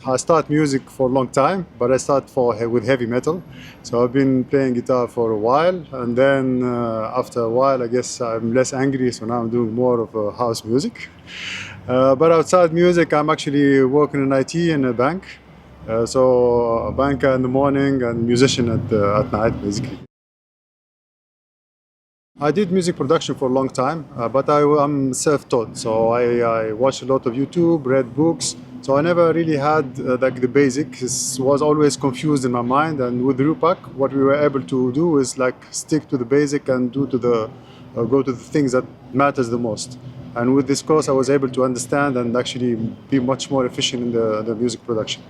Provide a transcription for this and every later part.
I start music for a long time, but I start with heavy metal. So I've been playing guitar for a while, and then after a while, I guess I'm less angry, so now I'm doing more of house music. But outside music, I'm actually working in IT in a bank. So a banker in the morning and musician at night, basically. I did music production for a long time, but I'm self-taught. So I watched a lot of YouTube, read books. So I never really had like the basics. It was always confused in my mind. And with Rupak, what we were able to do is like stick to the basic and go to the things that matters the most. And with this course, I was able to understand and actually be much more efficient in the music production.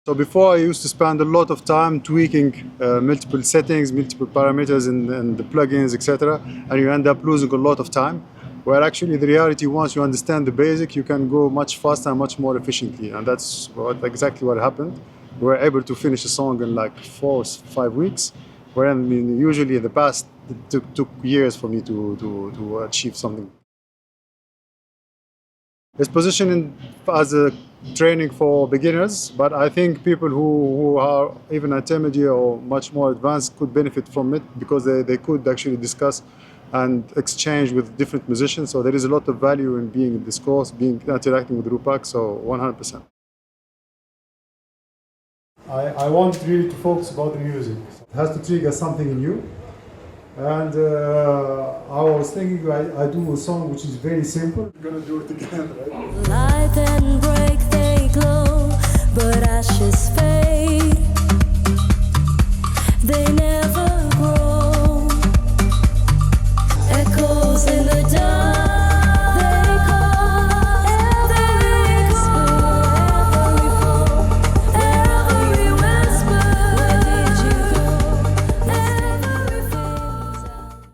So before I used to spend a lot of time tweaking multiple settings, multiple parameters in the plugins, etc. And you end up losing a lot of time. Where actually the reality, once you understand the basic, you can go much faster and much more efficiently. And that's exactly what happened. We were able to finish a song in like 4 or 5 weeks. Where I mean, usually in the past, it took years for me to achieve something. It's positioned as a training for beginners, but I think people who are even intermediate or much more advanced could benefit from it because they could actually discuss and exchange with different musicians. So there is a lot of value in being in this course, interacting with Rupak, so 100%. I want really to focus about the music. It has to trigger something in you. And I was thinking I do a song which is very simple. We're gonna do it again, right? Light and break, they glow, but ashes fade.